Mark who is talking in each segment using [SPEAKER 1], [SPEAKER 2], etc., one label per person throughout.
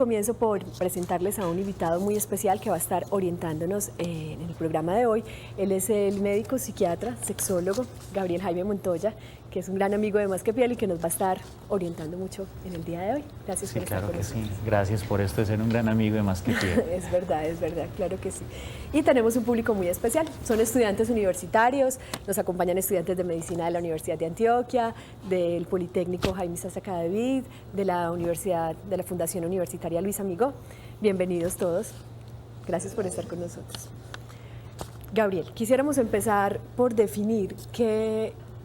[SPEAKER 1] Comienzo por presentarles a un invitado muy especial que va a estar orientándonos en el programa de hoy. Él es el médico psiquiatra, sexólogo, Gabriel Jaime Montoya, que es un gran amigo de Más que Piel y que nos va a estar orientando mucho en el día de hoy. Gracias por estar con nosotros.
[SPEAKER 2] Claro que sí. Gracias por esto de ser un gran amigo de Más que Piel.
[SPEAKER 1] Es verdad, claro que sí. Y tenemos un público muy especial. Son estudiantes universitarios, nos acompañan estudiantes de medicina de la Universidad de Antioquia, del Politécnico Jaime Sasa Cadavid, de la Fundación Universitaria Luis Amigó. Bienvenidos todos. Gracias por estar con nosotros. Gabriel, quisiéramos empezar por definir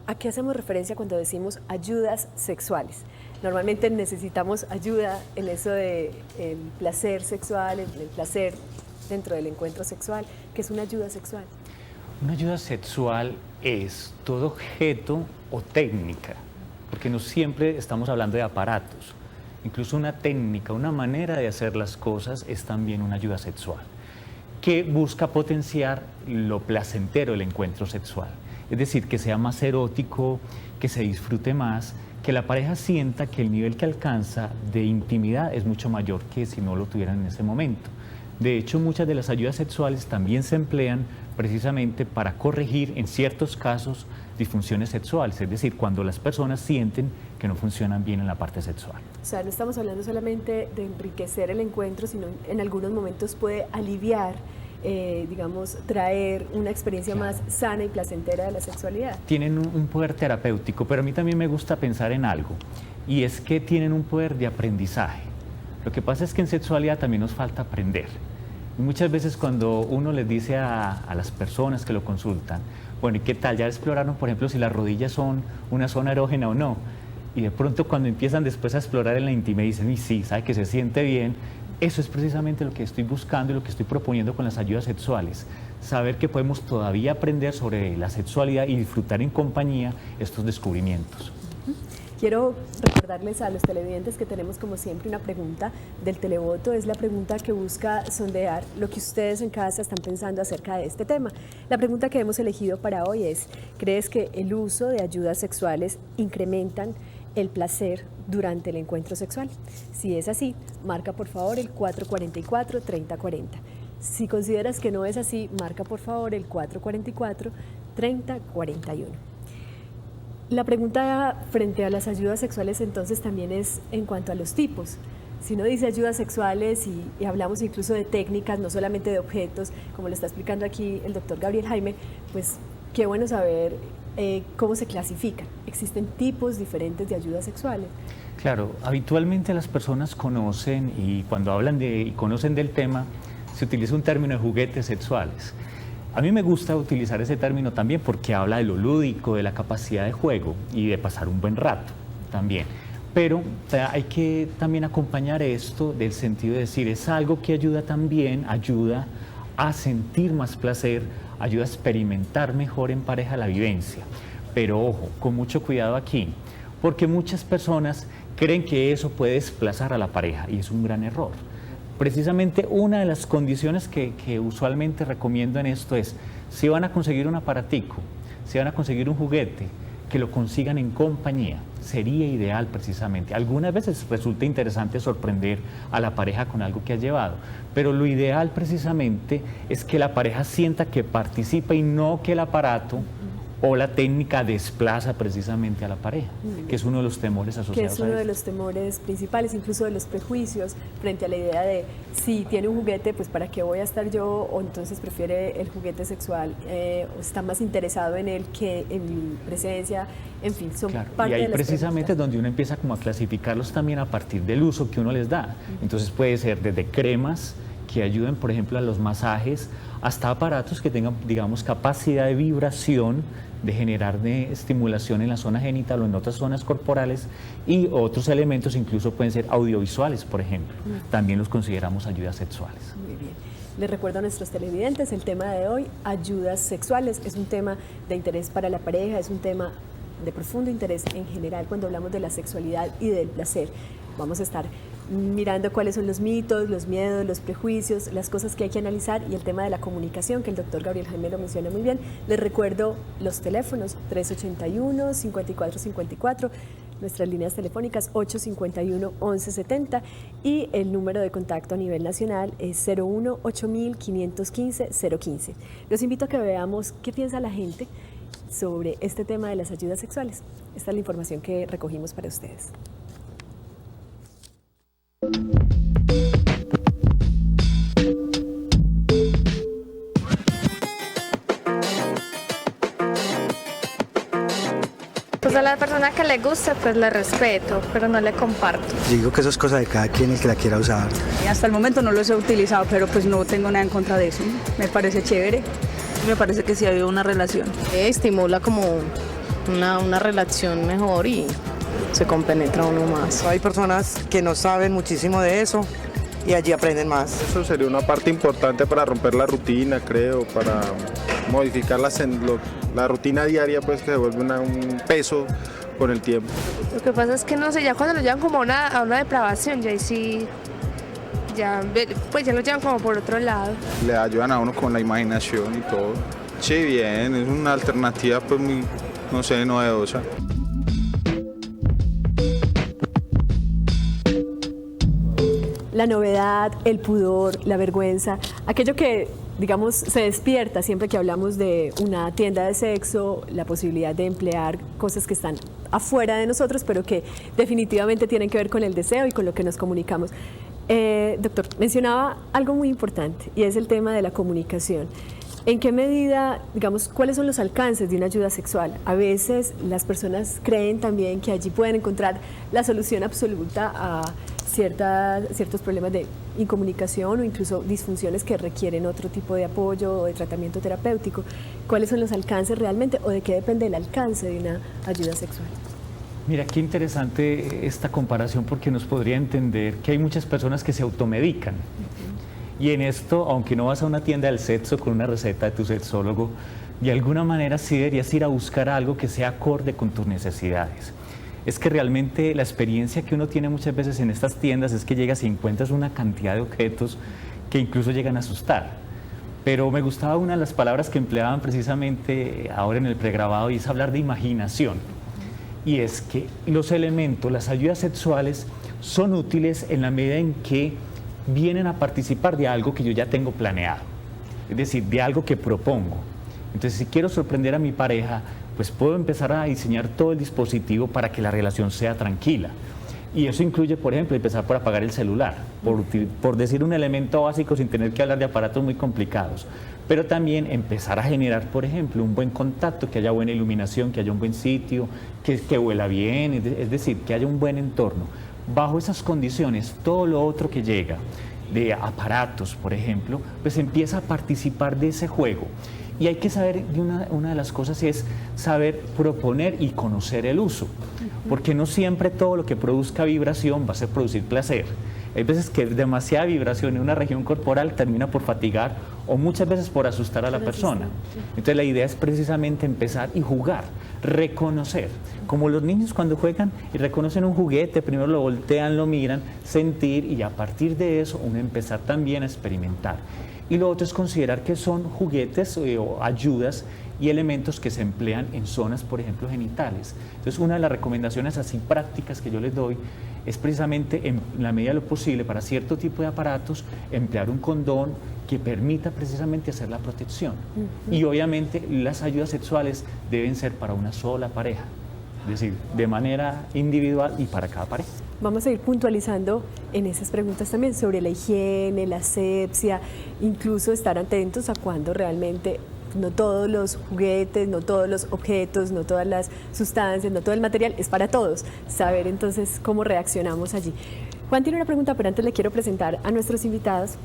[SPEAKER 1] a qué hacemos referencia cuando decimos ayudas sexuales. Normalmente necesitamos ayuda en eso del placer sexual, el placer dentro del encuentro sexual. ¿Qué es una ayuda sexual?
[SPEAKER 2] Una ayuda sexual es todo objeto o técnica, porque no siempre estamos hablando de aparatos. Incluso una técnica, una manera de hacer las cosas es también una ayuda sexual, que busca potenciar lo placentero del encuentro sexual. Es decir, que sea más erótico, que se disfrute más, que la pareja sienta que el nivel que alcanza de intimidad es mucho mayor que si no lo tuvieran en ese momento. De hecho, muchas de las ayudas sexuales también se emplean precisamente para corregir, en ciertos casos, disfunciones sexuales, es decir, cuando las personas sienten que no funcionan bien en la parte sexual.
[SPEAKER 1] O sea, no estamos hablando solamente de enriquecer el encuentro, sino en algunos momentos puede aliviar, digamos, traer una experiencia más sana y placentera de la sexualidad.
[SPEAKER 2] Tienen un poder terapéutico, pero a mí también me gusta pensar en algo, y es que tienen un poder de aprendizaje. Lo que pasa es que en sexualidad también nos falta aprender. Y muchas veces cuando uno les dice a las personas que lo consultan, bueno, ¿y qué tal? Ya exploraron, por ejemplo, si las rodillas son una zona erógena o no. Y de pronto cuando empiezan después a explorar en la intimidad dicen, y sí, sabe que se siente bien. Eso es precisamente lo que estoy buscando y lo que estoy proponiendo con las ayudas sexuales. Saber que podemos todavía aprender sobre la sexualidad y disfrutar en compañía estos descubrimientos.
[SPEAKER 1] Quiero recordarles a los televidentes que tenemos como siempre una pregunta del televoto. Es la pregunta que busca sondear lo que ustedes en casa están pensando acerca de este tema. La pregunta que hemos elegido para hoy es: ¿crees que el uso de ayudas sexuales incrementan el placer durante el encuentro sexual? Si es así, marca por favor el 444-3040. Si consideras que no es así, marca por favor el 444-3041. La pregunta frente a las ayudas sexuales entonces también es en cuanto a los tipos. Si uno dice ayudas sexuales y hablamos incluso de técnicas, no solamente de objetos, como lo está explicando aquí el doctor Gabriel Jaime, pues qué bueno saber cómo se clasifican. ¿Existen tipos diferentes de ayudas sexuales?
[SPEAKER 2] Claro, habitualmente las personas conocen, y cuando hablan y conocen del tema, se utiliza un término de juguetes sexuales. A mí me gusta utilizar ese término también porque habla de lo lúdico, de la capacidad de juego y de pasar un buen rato también. Pero hay que también acompañar esto del sentido de decir, es algo que ayuda a sentir más placer, ayuda a experimentar mejor en pareja la vivencia. Pero ojo, con mucho cuidado aquí, porque muchas personas creen que eso puede desplazar a la pareja y es un gran error. Precisamente una de las condiciones que usualmente recomiendo en esto es, si van a conseguir un aparatico, si van a conseguir un juguete, que lo consigan en compañía. Sería ideal precisamente. Algunas veces resulta interesante sorprender a la pareja con algo que ha llevado, pero lo ideal precisamente es que la pareja sienta que participa y no que el aparato o la técnica desplaza precisamente a la pareja, que es uno de los temores asociados a esto.
[SPEAKER 1] Que es uno de los temores principales, incluso de los prejuicios frente a la idea de si tiene un juguete, pues ¿para qué voy a estar yo? O entonces prefiere el juguete sexual, o está más interesado en él que en mi presencia. En fin, son parte de las
[SPEAKER 2] y ahí precisamente es donde uno empieza como a clasificarlos también a partir del uso que uno les da. Entonces puede ser desde cremas que ayuden, por ejemplo, a los masajes, hasta aparatos que tengan, digamos, capacidad de vibración, de generar estimulación en la zona genital o en otras zonas corporales, y otros elementos incluso pueden ser audiovisuales, por ejemplo. También los consideramos ayudas sexuales.
[SPEAKER 1] Muy bien. Les recuerdo a nuestros televidentes el tema de hoy, ayudas sexuales. Es un tema de interés para la pareja, es un tema de profundo interés en general cuando hablamos de la sexualidad y del placer. Vamos a estar mirando cuáles son los mitos, los miedos, los prejuicios, las cosas que hay que analizar y el tema de la comunicación, que el doctor Gabriel Jaime lo menciona muy bien. Les recuerdo los teléfonos 381-5454, nuestras líneas telefónicas 851-1170 y el número de contacto a nivel nacional es 01-8515-015. Los invito a que veamos qué piensa la gente sobre este tema de las ayudas sexuales. Esta es la información que recogimos para ustedes.
[SPEAKER 3] Pues a la persona que le guste, pues le respeto, pero no le comparto.
[SPEAKER 4] Yo digo que eso es cosa de cada quien el que la quiera usar.
[SPEAKER 5] Hasta el momento no los he utilizado, pero pues no tengo nada en contra de eso. Me parece chévere. Me parece que sí ha habido una relación.
[SPEAKER 6] Estimula como una relación mejor y se compenetra uno más.
[SPEAKER 7] Hay personas que no saben muchísimo de eso y allí aprenden más.
[SPEAKER 8] Eso sería una parte importante para romper la rutina, creo, para modificar la rutina diaria, pues que se vuelve un peso con el tiempo.
[SPEAKER 3] Lo que pasa es que no sé, ya cuando lo llevan como a una depravación, ya ahí sí, pues ya lo llevan como por otro lado.
[SPEAKER 8] Le ayudan a uno con la imaginación y todo. Sí, bien, es una alternativa pues muy, no sé, novedosa.
[SPEAKER 1] La novedad, el pudor, la vergüenza, aquello que, digamos, se despierta siempre que hablamos de una tienda de sexo, la posibilidad de emplear cosas que están afuera de nosotros, pero que definitivamente tienen que ver con el deseo y con lo que nos comunicamos. Doctor, mencionaba algo muy importante y es el tema de la comunicación. ¿En qué medida, digamos, cuáles son los alcances de una ayuda sexual? A veces las personas creen también que allí pueden encontrar la solución absoluta a ciertos problemas de incomunicación o incluso disfunciones que requieren otro tipo de apoyo o de tratamiento terapéutico. ¿Cuáles son los alcances realmente o de qué depende el alcance de una ayuda sexual?
[SPEAKER 2] Mira, qué interesante esta comparación porque nos podría entender que hay muchas personas que se automedican. Y en esto, aunque no vas a una tienda del sexo con una receta de tu sexólogo, de alguna manera sí deberías ir a buscar algo que sea acorde con tus necesidades. Es que realmente la experiencia que uno tiene muchas veces en estas tiendas es que llegas y encuentras una cantidad de objetos que incluso llegan a asustar. Pero me gustaba una de las palabras que empleaban precisamente ahora en el pregrabado y es hablar de imaginación. Y es que los elementos, las ayudas sexuales son útiles en la medida en que vienen a participar de algo que yo ya tengo planeado, es decir, de algo que propongo. Entonces, si quiero sorprender a mi pareja, pues puedo empezar a diseñar todo el dispositivo para que la relación sea tranquila. Y eso incluye, por ejemplo, empezar por apagar el celular, por decir un elemento básico sin tener que hablar de aparatos muy complicados. Pero también empezar a generar, por ejemplo, un buen contacto, que haya buena iluminación, que haya un buen sitio, que huela bien, es decir, que haya un buen entorno. Bajo esas condiciones, todo lo otro que llega, de aparatos, por ejemplo, pues empieza a participar de ese juego. Y hay que saber, una de las cosas es saber proponer y conocer el uso, porque no siempre todo lo que produzca vibración va a ser producir placer. Hay veces que demasiada vibración en una región corporal termina por fatigar o muchas veces por asustar a la persona. Entonces la idea es precisamente empezar y jugar, reconocer. Como los niños cuando juegan y reconocen un juguete, primero lo voltean, lo miran, sentir y a partir de eso uno empezar también a experimentar. Y lo otro es considerar que son juguetes o ayudas y elementos que se emplean en zonas, por ejemplo, genitales. Entonces, una de las recomendaciones así prácticas que yo les doy es precisamente, en la medida de lo posible, para cierto tipo de aparatos, emplear un condón que permita precisamente hacer la protección. Y obviamente las ayudas sexuales deben ser para una sola pareja, es decir, de manera individual y para cada pareja.
[SPEAKER 1] Vamos a ir puntualizando en esas preguntas también sobre la higiene, la asepsia, incluso estar atentos a cuando realmente no todos los juguetes, no todos los objetos, no todas las sustancias, no todo el material es para todos. Saber entonces cómo reaccionamos allí. Juan tiene una pregunta, pero antes le quiero presentar a nuestros invitados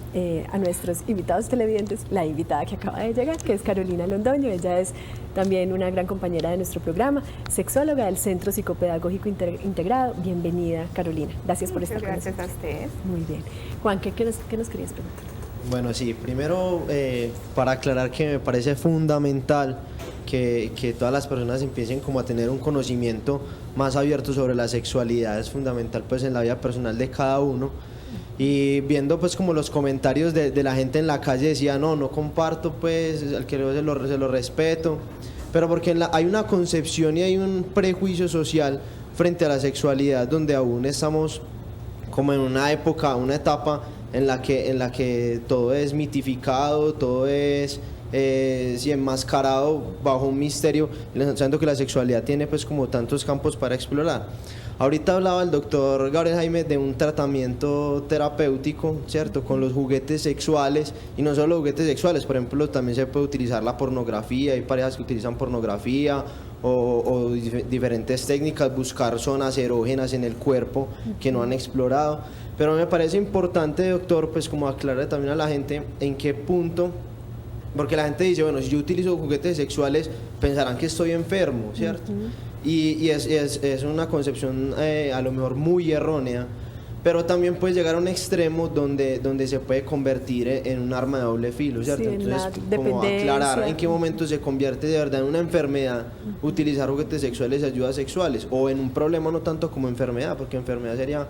[SPEAKER 1] televidentes, la invitada que acaba de llegar, que es Carolina Londoño. Ella es también una gran compañera de nuestro programa, sexóloga del Centro Psicopedagógico Integrado. Bienvenida, Carolina. Gracias por estar con nosotros.
[SPEAKER 3] Gracias a ustedes.
[SPEAKER 1] Muy bien. Juan, ¿qué nos querías preguntar?
[SPEAKER 9] Bueno, sí, primero para aclarar que me parece fundamental que todas las personas empiecen como a tener un conocimiento más abierto sobre la sexualidad, es fundamental pues en la vida personal de cada uno. Y viendo pues como los comentarios de la gente en la calle decía, no comparto pues, al que se lo respeto, pero porque hay una concepción y hay un prejuicio social frente a la sexualidad, donde aún estamos como en una época, una etapa en la que todo es mitificado, todo es enmascarado bajo un misterio, sabiendo que la sexualidad tiene pues como tantos campos para explorar. Ahorita hablaba el doctor Gabriel Jaime de un tratamiento terapéutico, ¿cierto? Con los juguetes sexuales, y no solo juguetes sexuales, por ejemplo, también se puede utilizar la pornografía, hay parejas que utilizan pornografía o diferentes técnicas, buscar zonas erógenas en el cuerpo que no han explorado. Pero me parece importante, doctor, pues como aclarar también a la gente en qué punto, porque la gente dice, bueno, si yo utilizo juguetes sexuales, pensarán que estoy enfermo, ¿cierto? Y es una concepción a lo mejor muy errónea, pero también puede llegar a un extremo donde se puede convertir en un arma de doble filo, ¿cierto?
[SPEAKER 1] Sí,
[SPEAKER 9] entonces, como aclarar en qué momento se convierte de verdad en una enfermedad utilizar juguetes sexuales y ayudas sexuales, o en un problema no tanto como enfermedad, porque enfermedad sería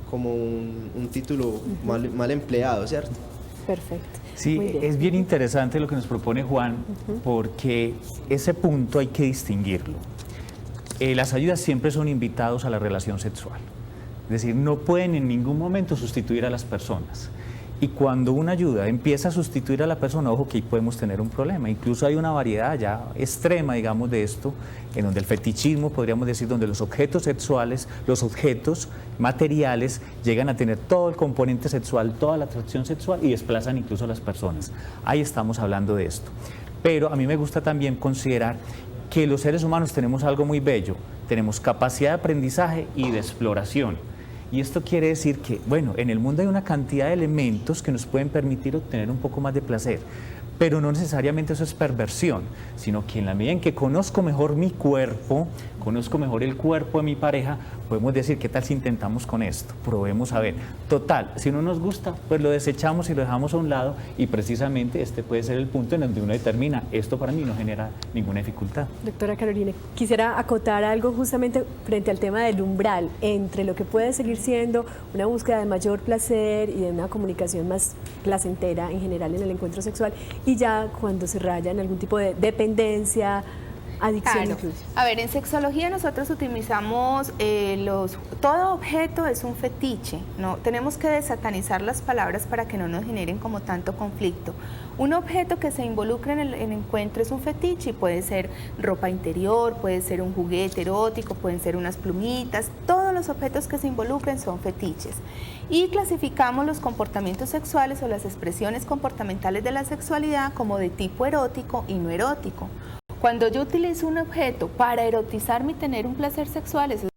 [SPEAKER 9] como un título mal empleado, ¿cierto?
[SPEAKER 1] Perfecto.
[SPEAKER 2] Sí, es bien interesante lo que nos propone Juan, porque ese punto hay que distinguirlo. Las ayudas siempre son invitados a la relación sexual, es decir, no pueden en ningún momento sustituir a las personas. Y cuando una ayuda empieza a sustituir a la persona, ojo que ahí podemos tener un problema. Incluso hay una variedad ya extrema, digamos, de esto, en donde el fetichismo, podríamos decir, donde los objetos sexuales, los objetos materiales llegan a tener todo el componente sexual, toda la atracción sexual y desplazan incluso a las personas. Ahí estamos hablando de esto. Pero a mí me gusta también considerar que los seres humanos tenemos algo muy bello, tenemos capacidad de aprendizaje y de exploración. Y esto quiere decir que, bueno, en el mundo hay una cantidad de elementos que nos pueden permitir obtener un poco más de placer, pero no necesariamente eso es perversión, sino que en la medida en que conozco mejor mi cuerpo, conozco mejor el cuerpo de mi pareja, podemos decir, ¿qué tal si intentamos con esto? Probemos a ver. Total, si no nos gusta, pues lo desechamos y lo dejamos a un lado, y precisamente este puede ser el punto en donde uno determina, esto para mí no genera ninguna dificultad.
[SPEAKER 1] Doctora Carolina, quisiera acotar algo justamente frente al tema del umbral, entre lo que puede seguir siendo una búsqueda de mayor placer y de una comunicación más placentera en general en el encuentro sexual, y ya cuando se raya en algún tipo de dependencia, adicción.
[SPEAKER 10] Claro.
[SPEAKER 1] Incluso.
[SPEAKER 10] A ver, en sexología nosotros utilizamos todo objeto es un fetiche, ¿no? Tenemos que desatanizar las palabras para que no nos generen como tanto conflicto. Un objeto que se involucre en el encuentro es un fetiche, y puede ser ropa interior, puede ser un juguete erótico, pueden ser unas plumitas, todos los objetos que se involucren son fetiches. Y clasificamos los comportamientos sexuales o las expresiones comportamentales de la sexualidad como de tipo erótico y no erótico. Cuando yo utilizo un objeto para erotizarme y tener un placer sexual, eso